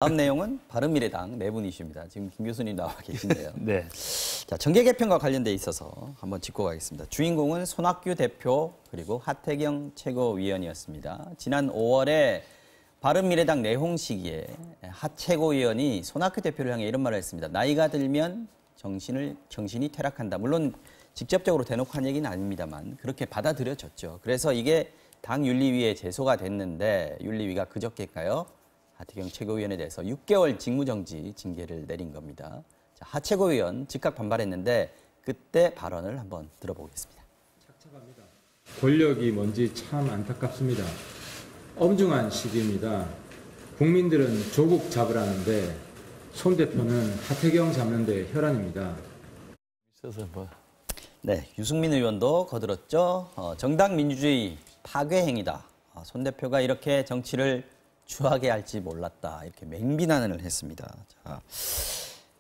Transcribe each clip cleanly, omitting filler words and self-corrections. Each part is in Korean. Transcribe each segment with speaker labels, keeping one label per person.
Speaker 1: 다음 내용은 바른미래당 내분 이슈입니다. 지금 김 교수님 나와 계신데요.
Speaker 2: 네.
Speaker 1: 자, 정계 개편과 관련돼 있어서 한번 짚고 가겠습니다. 주인공은 손학규 대표 그리고 하태경 최고위원이었습니다. 지난 5월에 바른미래당 내홍시기에 하 최고위원이 손학규 대표를 향해 이런 말을 했습니다. 나이가 들면 정신이 퇴락한다. 물론 직접적으로 대놓고 한 얘기는 아닙니다만 그렇게 받아들여졌죠. 그래서 이게 당 윤리위에 제소가 됐는데 윤리위가 그저께일까요? 하태경 최고위원에 대해서 6개월 직무정지 징계를 내린 겁니다. 자, 하 최고위원 즉각 반발했는데 그때 발언을 한번 들어보겠습니다.
Speaker 3: 착착합니다. 권력이 뭔지 참 안타깝습니다. 엄중한 시기입니다. 국민들은 조국 잡으라는데 손 대표는 하태경 잡는데 혈안입니다.
Speaker 1: 네, 유승민 의원도 거들었죠. 정당 민주주의 파괴 행위다. 손 대표가 이렇게 정치를 추하게 할지 몰랐다. 이렇게 맹비난을 했습니다. 자,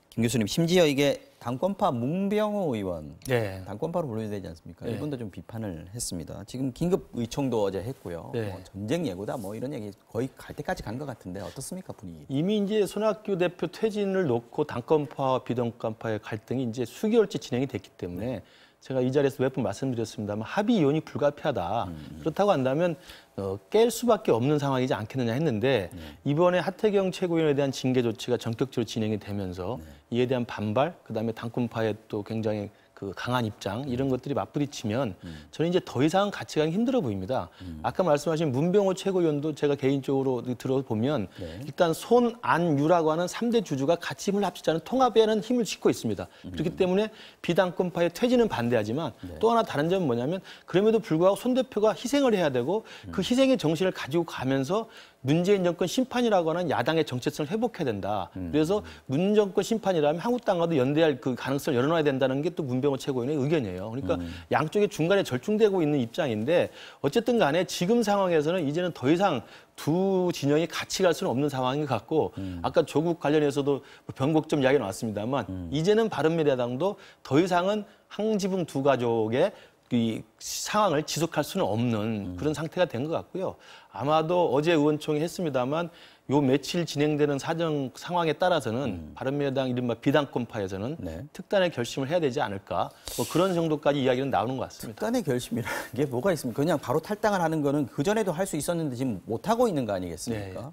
Speaker 1: 김 교수님, 심지어 이게 당권파 문병호 의원,
Speaker 2: 네.
Speaker 1: 당권파로 불러야 되지 않습니까?
Speaker 2: 네.
Speaker 1: 이분도 좀 비판을 했습니다. 지금 긴급 의총도 어제 했고요.
Speaker 2: 네.
Speaker 1: 전쟁 예고다 뭐 이런 얘기 거의 갈 때까지 간 것 같은데 어떻습니까, 분위기?
Speaker 2: 이미 이제 손학규 대표 퇴진을 놓고 당권파와 비당권파의 갈등이 이제 수개월째 진행이 됐기 때문에 제가 이 자리에서 몇 번 말씀드렸습니다만 합의 이혼이 불가피하다. 그렇다고 한다면 깰 수밖에 없는 상황이지 않겠느냐 했는데 이번에 하태경 최고위원에 대한 징계 조치가 전격적으로 진행이 되면서 이에 대한 반발, 그다음에 당권파의 또 굉장히 그 강한 입장 이런 것들이 맞부딪히면 저는 이제 더 이상 같이 가기 힘들어 보입니다. 아까 말씀하신 문병호 최고위원도 제가 개인적으로 들어보면 일단 손, 안, 유라고 하는 3대 주주가 같이 힘을 합치자는 통합에는 힘을 싣고 있습니다. 그렇기 때문에 비당권파의 퇴진은 반대하지만 또 하나 다른 점은 뭐냐면 그럼에도 불구하고 손 대표가 희생을 해야 되고 그 희생의 정신을 가지고 가면서 문재인 정권 심판이라고 하는 야당의 정체성을 회복해야 된다. 그래서 문 정권 심판이라면 한국당과도 연대할 그 가능성을 열어놔야 된다는 게 또 문병호 최고위원의 의견이에요. 그러니까 양쪽의 중간에 절충되고 있는 입장인데 어쨌든 간에 지금 상황에서는 이제는 더 이상 두 진영이 같이 갈 수는 없는 상황인 것 같고 아까 조국 관련해서도 변곡점 이야기 나왔습니다만 이제는 바른미래당도 더 이상은 항지붕 두 가족의 이 상황을 지속할 수는 없는 그런 상태가 된 것 같고요. 아마도 어제 의원총회 했습니다만 요 며칠 진행되는 사정 상황에 따라서는 바른미래당 이른바 비당권파에서는 특단의 결심을 해야 되지 않을까 뭐 그런 정도까지 이야기는 나오는 것 같습니다.
Speaker 1: 특단의 결심이라는 게 뭐가 있습니까? 그냥 바로 탈당을 하는 거는 그전에도 할 수 있었는데 지금 못하고 있는 거 아니겠습니까?
Speaker 2: 네.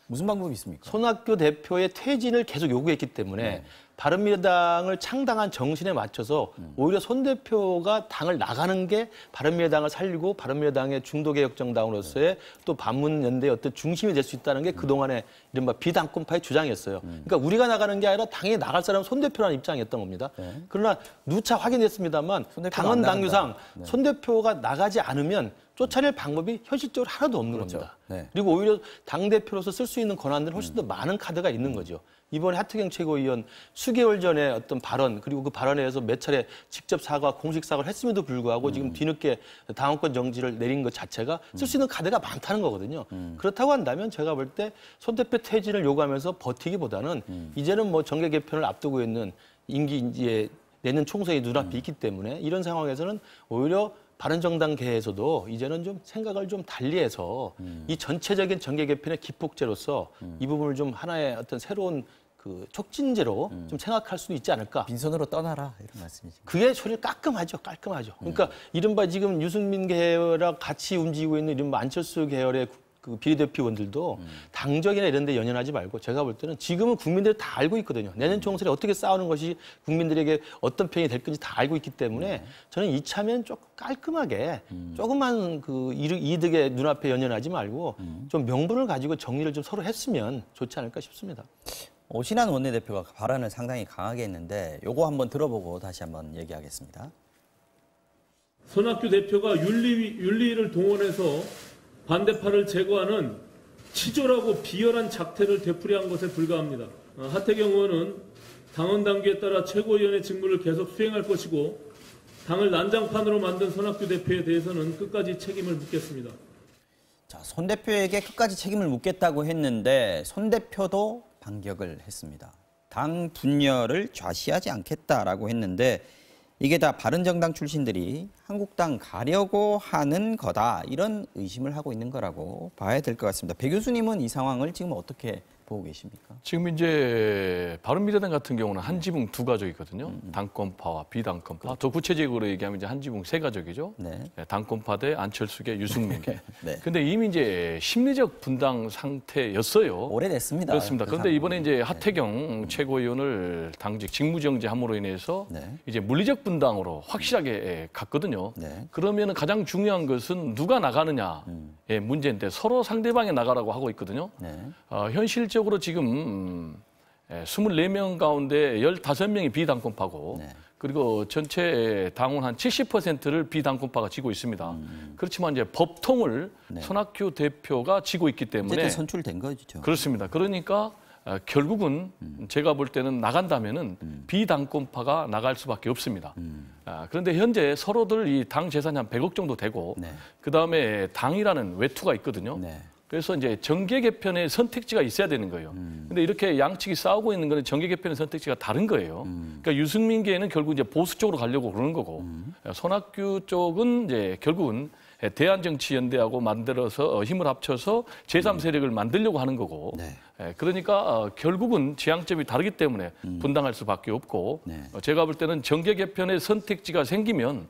Speaker 1: 무슨 방법이 있습니까?
Speaker 2: 손학규 대표의 퇴진을 계속 요구했기 때문에 바른미래당을 창당한 정신에 맞춰서 오히려 손 대표가 당을 나가는 게 바른미래당을 살리고 바른미래당의 중도개혁정당으로서의 또 반문연대의 어떤 중심이 될 수 있다는 게 그동안의 이른바 비당권파의 주장이었어요. 그러니까 우리가 나가는 게 아니라 당에 나갈 사람은 손 대표라는 입장이었던 겁니다. 그러나 누차 확인했습니다만 당헌 당규상 손 대표가 나가지 않으면 쫓아낼 방법이 현실적으로 하나도 없는 겁니다. 그리고 오히려 당대표로서 쓸 수 있는 권한들은 훨씬 더 많은 카드가 있는 거죠. 이번에 하태경 최고위원 수개월 전에 어떤 발언 그리고 그 발언에 의해서 몇 차례 직접 사과, 공식 사과를 했음에도 불구하고 지금 뒤늦게 당원권 정지를 내린 것 자체가 쓸 수 있는 카드가 많다는 거거든요. 그렇다고 한다면 제가 볼 때 손 대표 퇴진을 요구하면서 버티기보다는 이제는 뭐 정계 개편을 앞두고 있는 임기 이제 내년 총선이 눈앞에 있기 때문에 이런 상황에서는 오히려 바른정당계에서도 이제는 좀 생각을 좀 달리해서 이 전체적인 정계 개편의 기폭제로서 이 부분을 좀 하나의 어떤 새로운 그 촉진제로 좀 생각할 수도 있지 않을까.
Speaker 1: 빈손으로 떠나라 이런 말씀이죠.
Speaker 2: 그게 소리를 깔끔하죠. 그러니까 이른바 지금 유승민 계열랑 같이 움직이고 있는 이른바 안철수 계열의 그 비례대표원들도 당적이나 이런 데 연연하지 말고 제가 볼 때는 지금은 국민들이 다 알고 있거든요. 내년 총선에 어떻게 싸우는 것이 국민들에게 어떤 편이 될 건지 다 알고 있기 때문에 저는 이참에는 조금 깔끔하게 조금만 그 이득에 눈앞에 연연하지 말고 좀 명분을 가지고 정리를 좀 서로 했으면 좋지 않을까 싶습니다.
Speaker 1: 오신환 원내대표가 발언을 상당히 강하게 했는데 요거 한번 들어보고 다시 한번 얘기하겠습니다.
Speaker 4: 손학규 대표가 윤리를 동원해서 반대파를 제거하는 치졸하고 비열한 작태를 되풀이한 것에 불과합니다. 하태경 의원은 당헌 당규에 따라 최고위원의 직무를 계속 수행할 것이고 당을 난장판으로 만든 손학규 대표에 대해서는 끝까지 책임을 묻겠습니다.
Speaker 1: 자, 손 대표에게 끝까지 책임을 묻겠다고 했는데 손 대표도 반격을 했습니다. 당 분열을 좌시하지 않겠다라고 했는데 이게 다 바른정당 출신들이 한국당 가려고 하는 거다 이런 의심을 하고 있는 거라고 봐야 될 것 같습니다. 배 교수님은 이 상황을 지금 어떻게 보고 계십니까?
Speaker 5: 지금 이제 바른미래당 같은 경우는 한 지붕 두 가족이거든요. 당권파와 비당권파. 더 구체적으로 얘기하면 이제 한 지붕 세 가족이죠.
Speaker 1: 네.
Speaker 5: 당권파 대 안철수계, 유승민계.
Speaker 1: 네.
Speaker 5: 근데 이미 이제 심리적 분당 상태였어요.
Speaker 1: 오래됐습니다.
Speaker 5: 그렇습니다.
Speaker 1: 그
Speaker 5: 그런데
Speaker 1: 상황은.
Speaker 5: 이번에 이제 하태경 최고위원을 당직 직무정지함으로 인해서
Speaker 1: 네.
Speaker 5: 이제 물리적 분당으로 확실하게 갔거든요.
Speaker 1: 네.
Speaker 5: 그러면 가장 중요한 것은 누가 나가느냐의 문제인데 서로 상대방이 나가라고 하고 있거든요.
Speaker 1: 네.
Speaker 5: 현실적으로 지금 24명 가운데 15명이 비당권파고
Speaker 1: 네.
Speaker 5: 그리고 전체 당원 한 70%를 비당권파가 지고 있습니다. 그렇지만 이제 법통을 손학규 대표가 지고 있기 때문에
Speaker 1: 어쨌든 선출된 거죠.
Speaker 5: 그렇습니다. 그러니까 결국은 제가 볼 때는 나간다면은 비당권파가 나갈 수밖에 없습니다. 그런데 현재 서로들 이 당 재산이 한 100억 정도 되고
Speaker 1: 네.
Speaker 5: 그다음에 당이라는 외투가 있거든요.
Speaker 1: 네.
Speaker 5: 그래서 이제 정계 개편의 선택지가 있어야 되는 거예요. 근데 이렇게 양측이 싸우고 있는 거는 정계 개편의 선택지가 다른 거예요. 그러니까 유승민계는 결국 이제 보수 쪽으로 가려고 그러는 거고, 손학규 쪽은 이제 결국은 대한정치연대하고 만들어서 힘을 합쳐서 제3세력을 만들려고 하는 거고,
Speaker 1: 네.
Speaker 5: 그러니까 결국은 지향점이 다르기 때문에 분당할 수밖에 없고,
Speaker 1: 네.
Speaker 5: 제가 볼 때는 정계 개편의 선택지가 생기면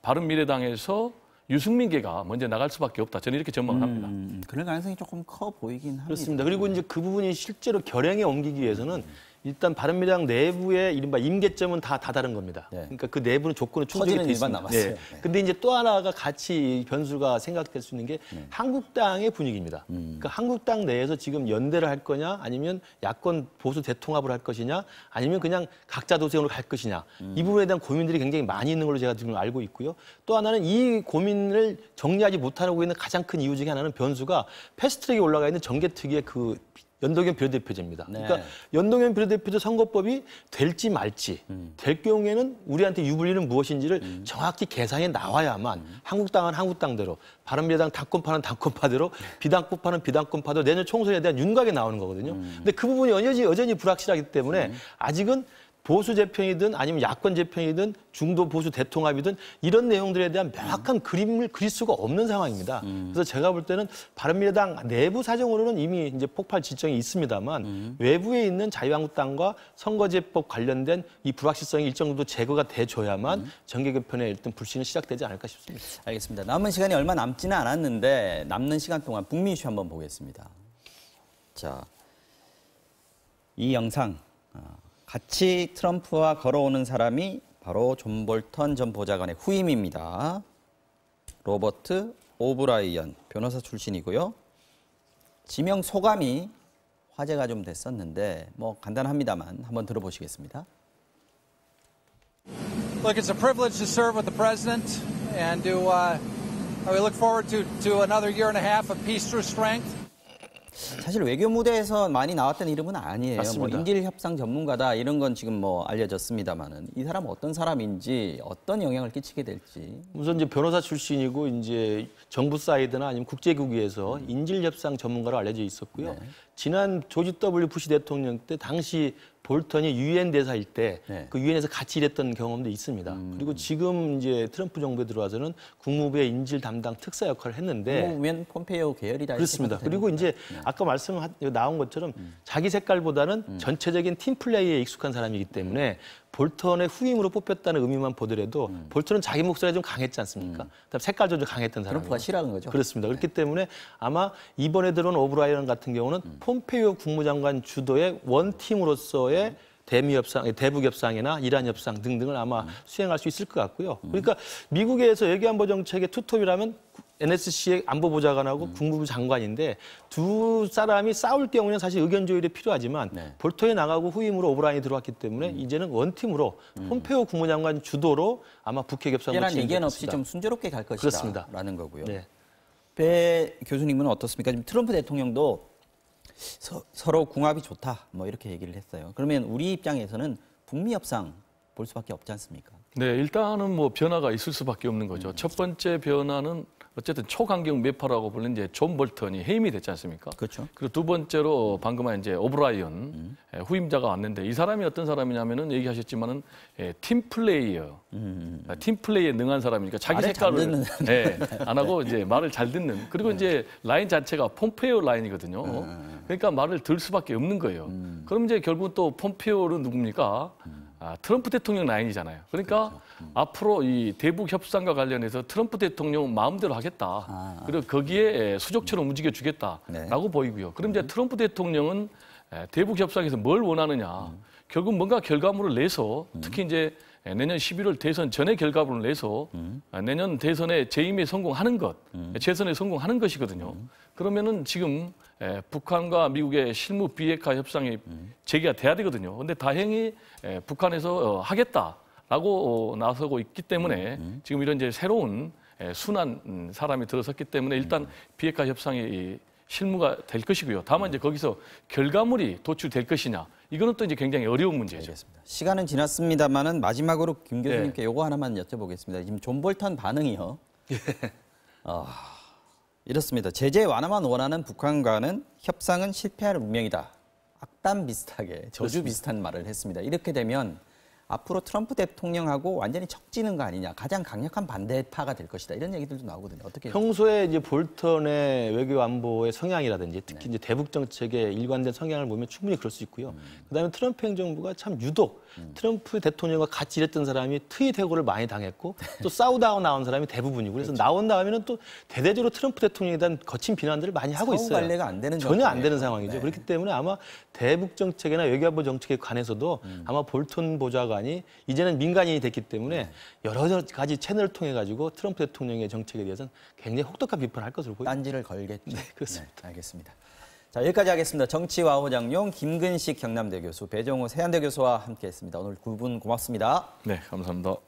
Speaker 5: 바른미래당에서 유승민계가 먼저 나갈 수밖에 없다. 저는 이렇게 전망을 합니다.
Speaker 1: 그럴 가능성이 조금 커 보이긴 합니다.
Speaker 2: 그렇습니다. 그리고 이제 그 부분이 실제로 결행에 옮기기 위해서는 일단 바른미래당 내부의 이른바 임계점은 다 다른 겁니다.
Speaker 1: 네.
Speaker 2: 그러니까 그 내부는 조건은 충족이
Speaker 1: 터지는
Speaker 2: 돼
Speaker 1: 일만
Speaker 2: 있습니다.
Speaker 1: 남았어요. 네.
Speaker 2: 근데 이제 또 하나가 같이 변수가 생각될 수 있는 게 한국당의 분위기입니다. 그러니까 한국당 내에서 지금 연대를 할 거냐, 아니면 야권 보수 대통합을 할 것이냐, 아니면 그냥 각자 도생으로 갈 것이냐. 이 부분에 대한 고민들이 굉장히 많이 있는 걸로 제가 지금 알고 있고요. 또 하나는 이 고민을 정리하지 못하고 있는 가장 큰 이유 중에 하나는 변수가 패스트트랙에 올라가 있는 정개특위의 그 연동형 비례대표제입니다.
Speaker 1: 네.
Speaker 2: 그러니까 연동형 비례대표제 선거법이 될지 말지, 될 경우에는 우리한테 유불리는 무엇인지를 정확히 계산해 나와야만 한국당은 한국당대로, 바른미래당 당권파는 당권파대로, 비당권파는 비당권파대로 내년 총선에 대한 윤곽이 나오는 거거든요. 근데 그 부분이 여전히 불확실하기 때문에 아직은 보수 재편이든 아니면 야권 재편이든 중도 보수 대통합이든 이런 내용들에 대한 명확한 그림을 그릴 수가 없는 상황입니다. 그래서 제가 볼 때는 바른미래당 내부 사정으로는 이미 이제 폭발 지점이 있습니다만 외부에 있는 자유한국당과 선거제법 관련된 이 불확실성이 일정 정도 제거가 돼줘야만 정계 개편의 일단 불씨는 시작되지 않을까 싶습니다.
Speaker 1: 알겠습니다. 남은 시간이 얼마 남지는 않았는데 남는 시간 동안 북미 이슈 한번 보겠습니다. 자, 이 영상. 같이 트럼프와 걸어오는 사람이 바로 존 볼턴 전 보좌관의 후임입니다. 로버트 오브라이언 변호사 출신이고요. 지명 소감이 화제가 좀 됐었는데 뭐 간단합니다만 한번 들어보시겠습니다.
Speaker 6: Look, it's a privilege to serve with the president, and we look forward to another year and a half of peace through strength.
Speaker 1: 사실 외교 무대에서 많이 나왔던 이름은 아니에요. 뭐
Speaker 2: 맞습니다.
Speaker 1: 인질 협상 전문가다 이런 건 지금 뭐 알려졌습니다만은 이 사람은 어떤 사람인지 어떤 영향을 끼치게 될지.
Speaker 2: 우선 이제 변호사 출신이고 이제 정부 사이드나 아니면 국제국위에서 인질 협상 전문가로 알려져 있었고요. 지난 조지 W 부시 대통령 때 당시 볼턴이 유엔 대사일 때 그 유엔에서 같이 일했던 경험도 있습니다. 그리고 지금 이제 트럼프 정부에 들어와서는 국무부의 인질 담당 특사 역할을 했는데
Speaker 1: 국무부면 폼페이오 계열이다. 이렇게
Speaker 2: 그렇습니다.
Speaker 1: 봐도 되는
Speaker 2: 그리고 이제
Speaker 1: 건가요?
Speaker 2: 아까 나온 것처럼 자기 색깔보다는 전체적인 팀 플레이에 익숙한 사람이기 때문에 볼턴의 후임으로 뽑혔다는 의미만 보더라도 볼턴은 자기 목소리가 좀 강했지 않습니까? 그다음 색깔도 좀 강했던 사람이에요.
Speaker 1: 트럼프가 싫어하는 거죠.
Speaker 2: 그렇습니다. 그렇기 때문에 아마 이번에 들어온 오브라이언 같은 경우는 폼페이오 국무장관 주도의 원팀으로서의 대북 협상이나 이란 협상 등등을 아마 수행할 수 있을 것 같고요. 그러니까 미국에서 외교안보 정책의 투톱이라면 NSC의 안보보좌관하고 국무부 장관인데 두 사람이 싸울 경우는 사실 의견 조율이 필요하지만 볼턴이 나가고 후임으로 오브라이언이 들어왔기 때문에 이제는 원팀으로 폼페이오 국무장관 주도로 아마 북핵 협상을
Speaker 1: 특별한 이견 없이 좀 순조롭게 갈
Speaker 2: 그렇습니다.
Speaker 1: 것이다라는 거고요.
Speaker 2: 네.
Speaker 1: 배 교수님은 어떻습니까? 지금 트럼프 대통령도 서로 궁합이 좋다 뭐 이렇게 얘기를 했어요. 그러면 우리 입장에서는 북미 협상 볼 수밖에 없지 않습니까?
Speaker 5: 네, 일단은 뭐 변화가 있을 수밖에 없는 거죠. 첫 번째 변화는 어쨌든 초강경 매파라고 불리는 이제 존 볼턴이 해임이 됐지 않습니까?
Speaker 1: 그렇죠.
Speaker 5: 그리고 두 번째로 방금 한 이제 오브라이언 후임자가 왔는데 이 사람이 어떤 사람이냐면은 얘기하셨지만은 팀 플레이어, 팀 플레이에 능한 사람이니까 자기
Speaker 1: 말을 잘
Speaker 5: 색깔을
Speaker 1: 듣는.
Speaker 5: 안 하고 이제 말을 잘 듣는. 그리고 이제 라인 자체가 폼페이오 라인이거든요. 그러니까 말을 들 수밖에 없는 거예요. 그럼 이제 결국 또 폼페이오는 누굽니까? 트럼프 대통령 라인이잖아요. 그러니까 앞으로 이 대북 협상과 관련해서 트럼프 대통령 마음대로 하겠다. 그리고 거기에 수족처럼 움직여 주겠다라고 보이고요. 그럼 이제 트럼프 대통령은 대북 협상에서 뭘 원하느냐? 결국 뭔가 결과물을 내서 특히 이제 내년 11월 대선 전에 결과물을 내서 내년 대선에 재임에 성공하는 것, 재선에 성공하는 것이거든요. 그러면은 지금 북한과 미국의 실무 비핵화 협상이 재개가 돼야 되거든요. 그런데 다행히 북한에서 하겠다라고 나서고 있기 때문에 지금 이런 이제 새로운 순한 사람이 들어섰기 때문에 일단 비핵화 협상이 실무가 될 것이고요. 다만 이제 거기서 결과물이 도출될 것이냐, 이거는 또 이제 굉장히 어려운 문제죠.
Speaker 1: 알겠습니다. 시간은 지났습니다만은 마지막으로 김 교수님께 요거 하나만 여쭤보겠습니다. 지금 존 볼턴 반응이요. 이렇습니다. 제재 완화만 원하는 북한과는 협상은 실패할 운명이다. 악담 비슷하게 저주 비슷한 말을 했습니다. 이렇게 되면 앞으로 트럼프 대통령하고 완전히 척지는 거 아니냐, 가장 강력한 반대파가 될 것이다, 이런 얘기들도 나오거든요. 어떻게?
Speaker 2: 평소에 이제 볼턴의 외교 안보의 성향이라든지 특히 이제 대북 정책의 일관된 성향을 보면 충분히 그럴 수 있고요. 그다음에 트럼프 행정부가 참 유독 트럼프 대통령과 같이 일했던 사람이 트윗 해고를 많이 당했고 또 싸우다가 나온 사람이 대부분이고 그래서 나온 다음에는 또 대대적으로 트럼프 대통령에 대한 거친 비난들을 많이 하고 있어요.
Speaker 1: 사후 관리가 안 되는
Speaker 2: 전혀 안 되는
Speaker 1: 정도네요.
Speaker 2: 상황이죠.
Speaker 1: 네.
Speaker 2: 그렇기 때문에 아마 대북 정책이나 외교안보 정책에 관해서도 아마 볼턴 보좌관이 이제는 민간인이 됐기 때문에 여러 가지 채널을 통해 가지고 트럼프 대통령의 정책에 대해서는 굉장히 혹독한 비판을 할 것으로 보입니다.
Speaker 1: 딴지를 걸겠죠.
Speaker 2: 네, 그렇습니다.
Speaker 1: 네, 알겠습니다. 자, 여기까지 하겠습니다. 정치와호장용 김근식 경남대 교수, 배정우 세안대 교수와 함께했습니다. 오늘 두 분 고맙습니다.
Speaker 5: 네, 감사합니다.